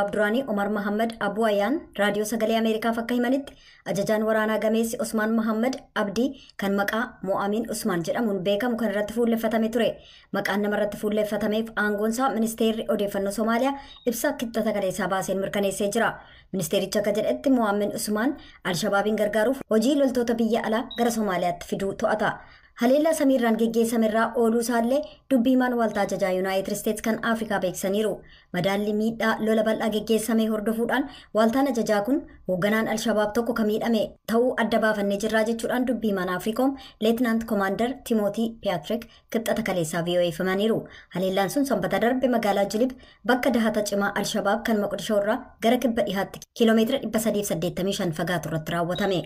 Abduraanii Omar Mohammed Abu Ayyaan raadiyoo sagalee Ameerikaaf akka himanitti ajajaan waraanaa gameessi Usmaan Mohammed Abdii kan maqaa Mo'aamiin Usmaan jedhamuun beekamu kan irratti fuulleeffatame ture. Maqaan nama irratti fuulleeffatameef aangoonsaa ministeerri odeeffannoo Somaaliyaa ibsa kibxata kaleessaa baaseen mirkaneessee jira. Ministeerichi akka jedhetti Mo'aamiin Usmaan Alshabaabiin gargaaruuf hojii loltoota biyya alaa gara Somaaliyaatti fiduu to'ata. Haleellaa samiirraan geggeessamerraa ooluu isaallee dubbii himaan waltaa ajajaa Yuunaayitid Isteetsi kan Afrikaa beeksisaniiru. Madaalli miidhaa lola bal'aa geggeessamee hordofuudhaan waltaan ajajaa kun hoogganaan Alshabaab tokko kan miidhame ta'uu adda baafannee jirraa jechuudhaan dubbii himaan Afriikoom Leetinaant Koomaandar Timootii Piyaatriik kibxata kaleessaa VOA'f himaniiru. Haleellaan sun sanbata darbe magaalaa Jilib bakka dahata cimaa Alshabaab kan Moqdishoo irraa gara kibba dhihaatti kiiloomeetira 385 fagaatu irratti raawwatame.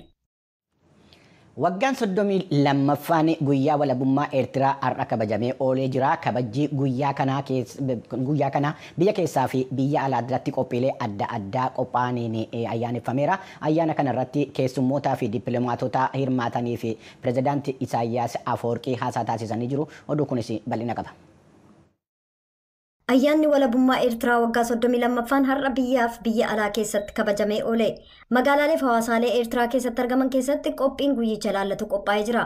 Waggaan 32ffaan guyyaa walabummaa Eertiraa har'a kabajamee oolee jira. Kabajji guyyaa kana biyya keessaa fi biyya alaa irratti qophiilee adda addaa qophaa'aniin ayyaaneffameera. Ayyaana kana irratti keessummootaa fi dippiloomaatota hirmaatanii fi pirezidaantii Isaayyaas Afeworqii haasaa taasisanii jiru. Oduu kunis bal'ina qaba. Ayyaanni walabummaa Eertiraa waggaa 32ffaan har'a biyyaaf biyya alaa keessatti kabajamee oole. Magaalaalee fi hawaasaalee Eertiraa keessatti argaman keessatti qophiin guyyicha ilaallatu qophaa'ee jira.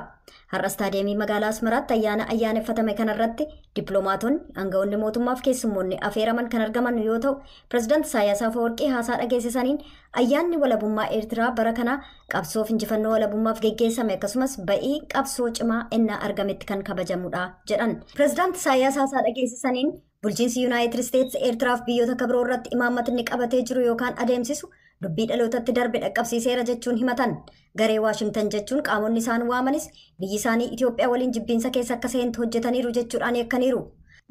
Har'a istaadiyeemii magaalaa Asmaraatti ayyaaneffatame kanarratti dippiloomaatonni, aangawoonni mootummaaf keessummoonni affeeraman kan argaman yoo ta'u, pirezidaantii Isaayyaas Afeworqii haasaa dhageessisaniin ayyaanni walabummaa Eertiraa bara kana qabsoof injifannoo walabummaaf geggeessame akkasumas ba'ii qabsoo cimaa innaa argametti kan kabajamudha jedhan. Pirezidaantii Isaayyaas haasaa dhageessisaniin bulchiinsi Yuunaayitid Isteetsi Eertiraaf biyyoota kabiroo irratti imaammatni qabatee jiru yookaan adeemsisu dubbii dhalootatti darbe dhaqqabsiiseera jechuun himatan. Garee Waashingtan jechuun qaamonni isaan waamanis biyyi isaanii Itoophiyaa waliin jibbiinsa keessa akka seentu hojjetaniiru jechuudhaan yakkaniiru.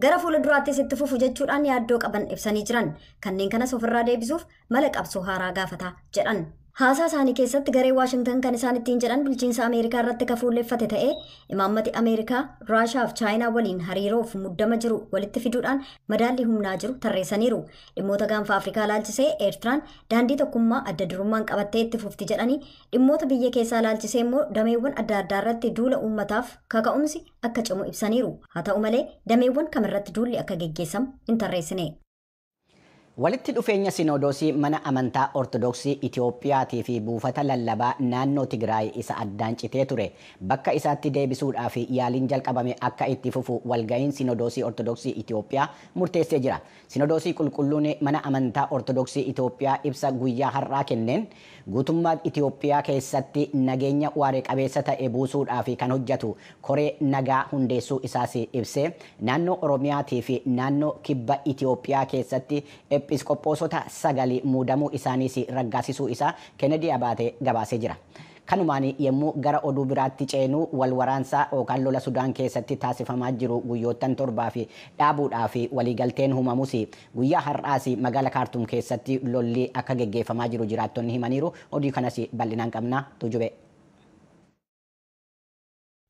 Gara fuulduraattis itti fufu jechuudhaan yaaddoo qaban ibsanii jiran. Kanneen kanas ofirraa deebisuuf mala qabsoo haaraa gaafata jedhan. Haasaa isaanii keessatti garee Waashingtan kan isaan ittiin jedhan bulchiinsa Ameerikaa irratti kan fuulleeffate ta'ee imaammati Ameerikaa, Raashaa fi Chaayinaa waliin hariiroof muddama jiru walitti fiduudhaan madaalli humnaa jiru tarreessaniiru. Dhimmoota gaanfa Afrikaa ilaalchisee Eertiraan daandii tokkummaa adda durummaan qabattee itti fufti jedhanii dhimmoota biyya keessaa ilaalchisee immoo dameewwan adda addaa irratti duula uummataaf kaka'umsi akka cimu ibsaniiru. Haa ta'u malee dameewwan kamirratti duulli akka geggeessamu hin tarreessine. Walitti dhufeenya Sinodoosii mana amantaa Ortodoksii Itiyoophiyaatii fi buufata lallabaa naannoo Tigraay isa addaan citee ture bakka isaatti deebisuudhaaf yaaliin jalqabame akka itti fufu walga'iin Sinodoosii Ortodoksii Itiyoophiyaa murteessee jira. Sinodoosii qulqulluun mana amantaa Ortodoksii Itiyoophiyaa ibsa guyyaa har'aa kenneen guutummaa Itiyoophiyaa keessatti nageenya waaree qabeessa ta'e buusuudhaaf kan hojjetu koree nagaa hundeessuu isaas ibsee naannoo Oromiyaatii fi naannoo kibba Itiyoophiyaa keessatti episkoppoosota 9 muudamuu isaaniis raggaasisuu isaa Kennedy Abaatee gabaasee jira. Kanumaan yemmuu gara oduu biraatti ceenu wal waraansaa yookaan lola Sudaan keessatti taasifamaa jiru guyyoottan 7 fi dhaabuudhaa fi waliigalteen uumamus guyyaa har'aas magaalaa Kaartuum keessatti lolli akka geggeeffamaa jiru jiraattonni himaniiru. Oduu kanas bal'inaan qabna tujube.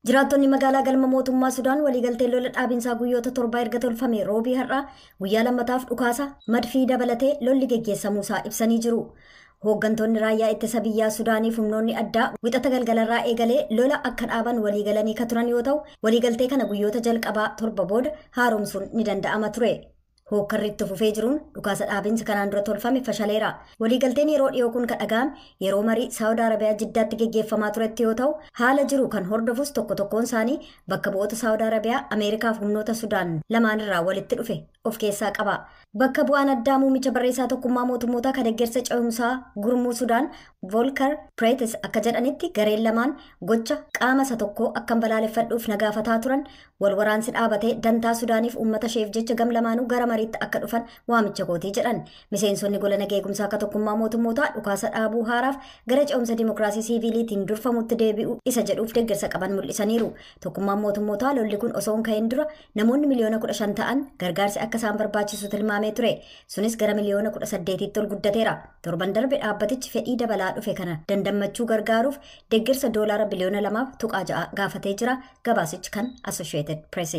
Jiraattonni magaalaa galma mootummaa Sudaan waliigalteen lola dhaabinsaa guyyoota 7 erga tolfame roobii har'aa guyyaa lammataaf dhukaasa madfii dabalatee lolli geggeessamuusaa ibsanii jiru. Hooggantoonni raayyaa ittisa biyyaa Sudaaniif humnoonni addaa wixata galgalarraa eegalee lola akka dhaaban waliigalanii ka turan yoo ta'u waliigaltee kana guyyoota jalqabaa 7 booda haaromsuun ni danda'ama ture. Hookkarri itti fufee jiruun dhukaasa dhaabinsa kanaan dura tolfame fashaleera. Waliigalteen yeroo dhiyoo kun kan dhaga'ame yeroo marii Saawud Arabiyaa Jiddaatti geggeeffamaa turetti yoo ta'u haala jiru kan hordofus tokko tokkoon isaanii bakka bu'oota Saawud Arabiyaa Ameerikaaf humnoota Sudaan lamaanirraa walitti dhufe of keessaa qaba. Bakka bu'aan addaa muumicha barreessaa tokkummaa mootummootaa kan deeggarsa ce'umsaa gurmuu Sudaan Volker Preetis akka jedhanitti gareen lamaan gocha qaama isa tokkoo akkan balaaleffadhuuf nagaafataa turan wal waraansi dhaabatee dantaa Sudaaniif uummata isheef jecha gam lamaanuu gara mariitti akka dhufan waamicha gootii jedhan. Miseensonni gola nageegumsaa akka tokkummaa mootummootaa dhukaasa dhaabuu haaraaf gara ce'umsa dimokiraasii siiviiliitiin durfamutti deebi'u isa jedhuuf deeggarsa qaban mul'isaniiru. Tokkummaan mootummootaa lolli kun osoo hin ka'in dura namoonni miliyoona 15 ta'an gargaarsi akka isaan barbaachisu tilmaamee ture. Sunis gara miliyoona 18tti ol guddateera. Torban darbe dhaabbatichi fedhii dabalaa dhufe kana dandammachuu gargaaruuf deeggarsa doolaara biliyoona 2.6 gaafatee jira. Gabaasichi kan Associated Press.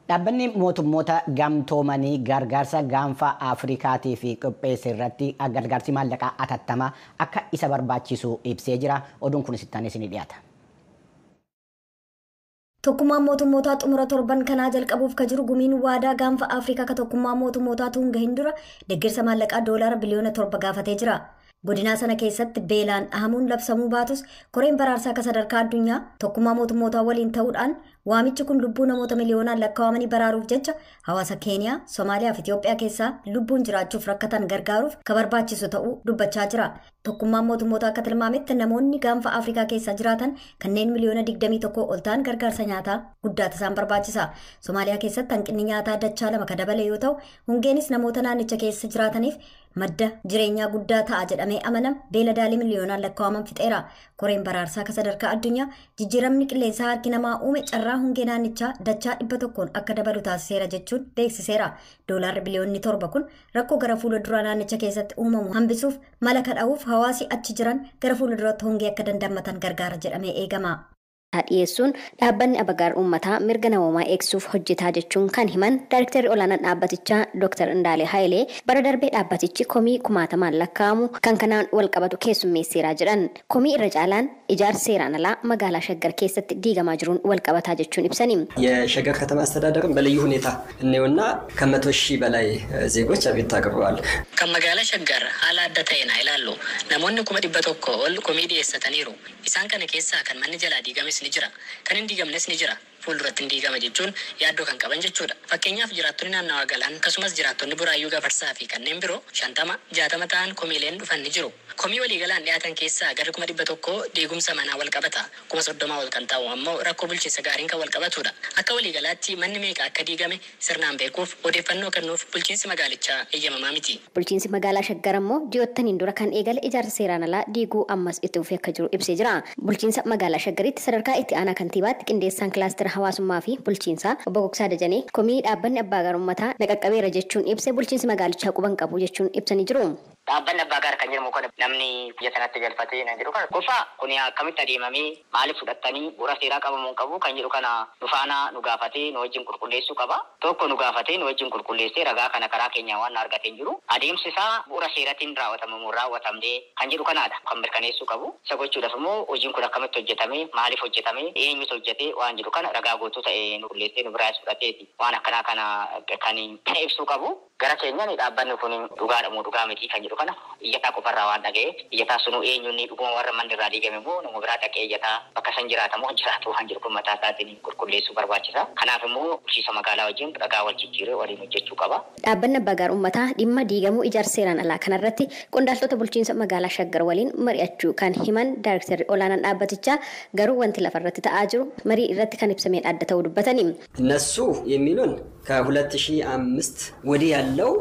Dhaabbanni mootummoota gamtoomanii gargaarsa gaanfa Afrikaatii fi qopheesse irratti gargaarsi maallaqaa atattamaa akka isa barbaachisu ibsee jira. Oduun kun sittaan isinii dhiyaata. Tokkummaan mootummootaa xumura torban kanaa jalqabuuf ka jiru gumiin waadaa gaanfa Afrikaa ka tokkummaa mootummootaatu hin gahin dura deeggarsa maallaqaa doolaara biliyoona 7 gaafatee jira. Godina sana keessatti beelaan dhahamuun labsamuu baatus koreen baraarsaa ka sadarkaa addunyaa tokkummaa mootummootaa waliin ta'uudhaan waamichi kun lubbuu namoota miliyoonaan lakkaawamanii baraaruuf jecha hawaasa Keeniyaa, Somaaliyaa fi Itoophiyaa keessaa lubbuun jiraachuuf rakkatan gargaaruuf ka barbaachisu ta'uu dubbachaa jira. Tokkummaan mootummootaa akka tilmaametti namoonni gaanfa Afrikaa keessa jiraatan kanneen miliyoona 21 ol ta'an gargaarsa nyaataa guddaatu isaan barbaachisa. Somaaliyaa keessatti hanqinni nyaataa dachaa 2 ka dabale yoo ta'u, hongeenis namoota naannicha keessa jiraataniif madda jireenyaa guddaa ta'a jedhamee amanama beeladaalee miliyoonaan lakkaawaman fixeera. Koreen baraarsaa ka sadarkaa addunyaa jijjiiramni qilleensaa harki namaa uume carraa hongee naannichaa dachaa 100 akka dabalu taasiseera jechuun beeksiseera. Doolaarri biliyoonni 7 kun rakkoo gara fuula duraa naannicha keessatti uumamu hambisuuf mala kadha'uuf hawaasi achi jiran gara fuula duraatti hongee akka dandammatan gargaara jedhamee eegama. Dhiyeessuun dhaabbanni abagaar uummataa mirga namoomaa eegsuuf hojjetaa jechuun kan himan Daayirektarri olaanaan dhaabbatichaa Dr. Indaalee Haayilee bara darbee dhaabbatichi komii kumaatamaan lakkaa'amu kan kanaan wal qabatu keessummeesseeraa jedhan. Komii irra caalaan ijaarsa seeraan alaa magaalaa Shaggar keessatti diigamaa jiruun wal qabataa jechuun ibsani. የሸገር ከተማ አስተዳደርም በልዩ ሁኔታ እኔውና ከ100 ሺህ በላይ ዜጎች አቤቱታ አቅርበዋል። ከመጋላ ሸገር ሀላ አደተይና ይላሉ namoonni 100 ol komii dhiyeessataniiru. Isaan kana keessaa kan manni jalaa diigames ni jira, kan hin diigamnes ni jira. Fuulduratti hin diigama jechuun yaaddoo kan qaban jechuudha. Fakkeenyaaf jiraattonni naannawaa galaan akkasumas jiraattonni buraayyuu gafarsaa fi kanneen biroo 50 60 ta'an komiileen dhufan ni jiru. Komii waliigalaan dhiyaatan keessaa gara 100 diigumsa manaa wal qabata. 30 ol kan ta'u ammoo rakkoo bulchiinsa gaariin kan wal qabatudha. Akka waliigalaatti manni meeqa akka diigame sirnaan beekuuf odeeffannoo kennuuf bulchiinsi magaalichaa eeyyamamaa miti. Bulchiinsi magaalaa Shaggar ammoo ji'oottaniin dura kan eegale ijaarsa seeraan alaa diiguu ammas itti fufee akka jiru ibsee jira. Bulchiinsa magaalaa Shaggaritti sadarkaa itti aanaa kantiibaatti qindeessaan kilaastera hawaasummaa fi bulchiinsaa obbo Gogsaa Dajanee komii dhaabbanni abbaa gaar uummataa naqaqqabeera jechuun ibsee bulchiinsi magaalichaa quban qabu jechuun ibsanii jiru. Dhaabbanni abbaa gaar kan jedhamu kun namni biyya sanatti galfatee nan jedhu kana gosa kun akkamitti adeemamee maaliif fudhattanii bu'uura seeraa qabamuun qabu kan jedhu kana nufaana nu gaafatee nu wajjin qulqulleessuu qaba. Tokko nu gaafatee nu wajjin qulqulleessee ragaa kana karaa keenya waan argatee jiru adeemsi isaa bu'uura seeratiin raawwatamee kan jedhu kanaadha kan mirkaneessuu qabu. Isa gochuudhaaf immoo hojiin kun akkamitti hojjetame maaliif hojjetame eenyutu hojjete waan jedhu kana ragaa guutuu ta'e nu qulqulleessee nu biraas fudhateeti waan akkanaa kana kan ibsuu qabu. Gara keenyaan dhaabbanni kun dhugaadha moo dhugaa miti kan jedhu kana iyyataa qofarraa waan dhaga'eef iyyataa sunu eenyuun dhuguma warra manni irraa diigame immoo nama biraa dhaqee iyyataa bakka san jiraatamoo jiraatu waan jedhu kun mataa isaatiin qulqulleessuu barbaachisa. Kanaaf immoo bulchiinsa magaalaa wajjin ragaa wal jijjiiree waliin hojjechuu qaba. Dhaabbanni abbaa gaar uummataa dhimma diigamuu ijaarsa seeraan alaa kanarratti qondaaltota bulchiinsa magaalaa Shaggar waliin mari'achuu kan himan Daayirektarri olaanaan dhaabbatichaa garuu wanti lafarratti ta'aa jiru marii irratti kan ibsameen adda ta'uu dubbatani. እነሱ የሚሉን ከ2005 ወዲህ ያለው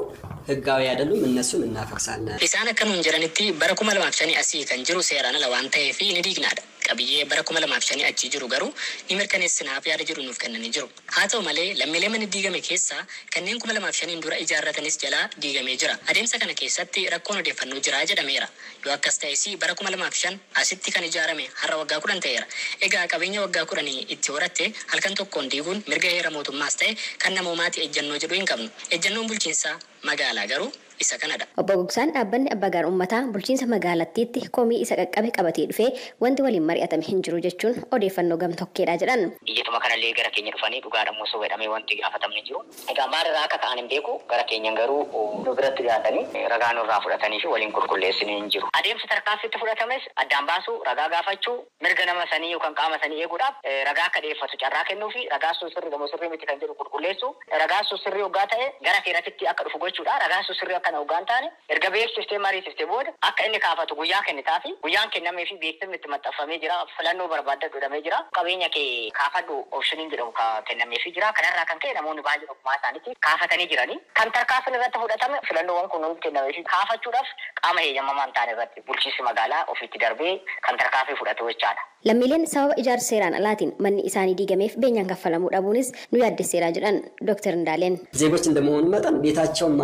ህጋዊ አይደሉም እነሱን እናፈርሳለን። Isaan akka nuun jedhanitti bara 2005 asii kan jiru seeraan ala waan ta'eef ni diignaadha. Qabiyyee bara 2005 achi jiru garuu ni mirkaneessinaaf yaada jiru nuuf kennanii jiru. Haa ta'u malee lammiilee manni diigame keessaa kanneen 2005 dura ijaarratanis jalaa diigamee jira. Adeemsa kana keessatti rakkoon odeeffannoo jira jedhameera. Yoo akkas ta'es bara 2005 asitti kan ijaarame har'a waggaa 10 ta'eera. Egaa qabeenya waggaa 10 itti horatte halkan tokkoon diiguun mirga heera mootummaas ta'e kan namoomaati ejjennoo jedhu hin qabnu. Ejjennoon bulchiinsaa magaalaa garuu isa kanadha. Obbo Gogsaan dhaabbanni abbaa gaar uummataa bulchiinsa magaalattiitti komii isa qaqqabe qabatee dhufee wanti waliin mari'atame hin jiru jechuun odeeffannoo gamtokkeedha jedhan. Biyyatuma kanallee gara keenya dhufanii dhugaadha moo sobeedhamee wanti gaafatamne jiru. Egaa maalirraa akka ta'an hin beeku gara keenyan garuu nu biratti dhiyaatanii ragaa nurraa fudhatanii fi waliin qulqulleessanii hin jiru. Adeemsi tarkaanfitti fudhatames addaan baasuu ragaa gaafachuu mirga nama sanii yookaan qaama sanii eeguudhaaf ragaa akka dhiyeeffatu carraa kennuu fi ragaa sun sirrii moo sirrii miti kan jedhu qulqulleessu ragaa sun sirrii hoggaa ta'e gara seeratti akka dhufu gochuudha. Ragaa sun sirrii akka hoggaan taane erga beeksistee mariisistee booda akka inni kaafatu guyyaa kennitaa fi guyyaan kennamee fi beeksifni itti maxxanfamee jira. Filannoo barbaadadhu jedhamee jira. Qabeenya kee kaafadhu opshiniin jedhamu kennamee fi jira. Kanarraa kan ka'e namoonni baay'een ogummaa isaaniitti kaafatanii jiranii. Kan tarkaanfiin irratti fudhatame filannoowwan kun hundi kennamee fi kaafachuudhaaf qaama heeyyamamaa hin taane irratti bulchiinsi magaalaa ofiitti darbee kan tarkaanfii fudhatu jechaadha. Lammiileen sababa ijaarsa seeraan alaatiin manni isaanii diigameef beenyaan kaffalamuu dhabuunis nu yaaddesseeraa jedhan Dr. Indaaleen. ዜጎች እንደመሆኑ መጠን ቤታቸውን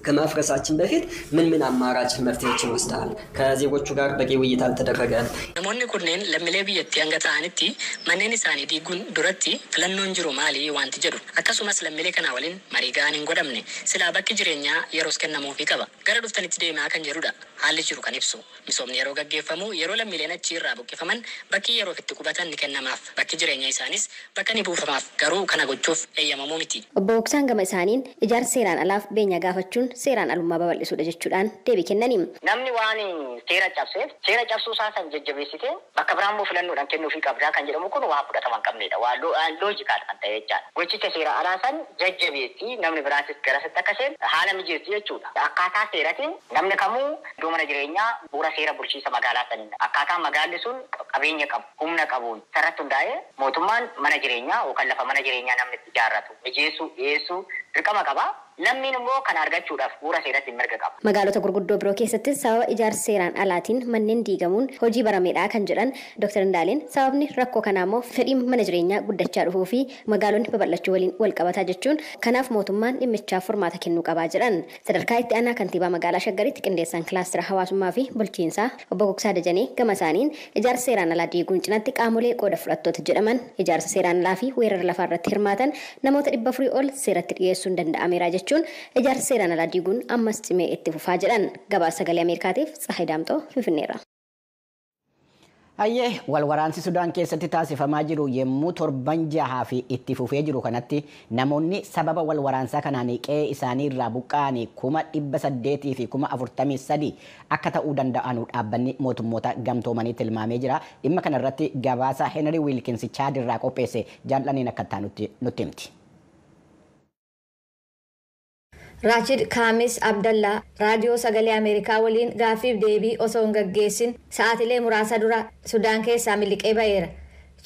ከማፍረሳችን በፊት ምን አማራጭ መፍትሄዎችን ወስደሃል? ከዜጎቹ ጋር በቂ ውይይት አልተደረገም? namoonni kunneen lammiilee biyyattii hanga ta'anitti manneen isaanii diiguun duratti filannoon jiru maali wanti jedhu akkasumas lammiilee kana waliin marii ga'an hin godhamne silaa bakki jireenyaa yeroos kennamuufii qaba gara dhuftanitti deemaa kan jedhudha haalli jiru kan ibsu misoomni yeroo gaggeeffamu yeroo lammiileen achi irraa buqqifaman bakki yeroo itti qubatan ni kennamaaf bakki jireenya isaanis bakka ni buufamaaf garuu kana gochuuf eeyyamamuu miti. Obbo Boksaan gama isaaniin ijaarsa seeraan alaaf beenyaa gaafachuun seeraan alummaa babal'isuudha jechuudhaan deebii kennaniin. Namni waan seera cabseef seera cabsuu isaa san jajjabeessite bakka biraan immoo filannoodhaan kennuufii qabdaa kan jedhamu kun waa fudhatama hin qabnedha. Waa loojikaadha kan ta'e jechaadha. Gochicha seera alaa san jajjabeessi namni biraanis garasitti akka seen haala mijeessi jechuudha. Akkaataa seeratiin namni kamuu iddoo mana jireenyaa bu'uura seera bulchiinsa magaalaa saniin akkaataa magaalli sun qabeenya qabu humna qabuun sarratti hundaa'ee mootummaan mana jireenyaa yookaan lafa mana jireenyaa namni itti ijaarratu mijeessuu dhiyeessuu dirqama qaba. Lammiin immoo kan argachuudhaaf bu'uura seeratti mirga qaba. Magaalota gurguddoo biroo keessattis sababa ijaarsa seeraan alaatiin manneen diigamuun hojii barameedhaa kan jedhan Dr. Indaaleen sababni rakkoo kanaa immoo fedhiin mana jireenyaa guddachaa dhufuu fi magaalonni babal'achuu waliin wal qabataa jechuun kanaaf mootummaan dhimmichaaf furmaata kennuu qabaa jedhan. Sadarkaa itti aanaa kantiibaa magaalaa Shaggaritti qindeessaan kilaastira hawaasummaa fi bulchiinsaa obbo Gogsaa Dajanee gama isaaniin ijaarsa seeraan alaa diiguun cinatti qaamolee qooda fudhattoota jedhaman ijaarsa seeraan alaa fi weerara lafaa irratti hirmaatan namoota 400 ol seeratti dhiyeessuun danda'ameera jechuun ijaarsa seeraan alaa diiguun ammas cimee itti fufaa jedhan. Gabaasa sagalee Ameerikaatiif Tsahay Daamxoo Finfinneerra. Ayyee walwaraansi Sudaan keessatti taasifamaa jiru yommuu torban jahaa fi itti fufee jiru kanatti namoonni sababa walwaraansaa kanaan qe'ee isaanii irraa buqqa'anii 800 fi 43 akka ta'uu danda'an dhaabbanni mootummoota gamtoomanii tilmaamee jira. Dhimma kanarratti gabaasa Henry Wilkins Chaad irraa qopheesse jaallaniin akka ta'an nutti himti. Rachid Khamis Abdallah raadiyoo sagalee Ameerikaa waliin gaaffiif deebii osoo hin gaggeessin sa'aatilee muraasa dura Sudaan keessaa miliqee ba'eera.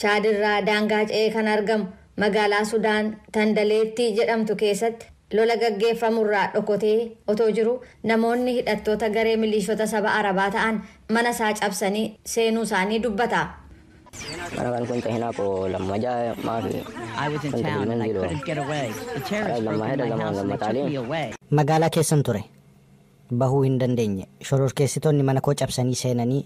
Chaad irraa daangaa ce'ee kan argamu magaalaa Sudaan Tandaleetti jedhamtu keessatti lola gaggeeffamurraa dhokotee otoo jiru namoonni hidhattoota garee milishoota saba Arabaa ta'an mana isaa cabsanii seenuu isaanii dubbata. I was in town and I couldn't get away. The terrorists broke into my house and they took me away. Magaalaa keessan ture. Bahuu hin dandeenye. Shororkeessitoonni mana koo cabsanii seenanii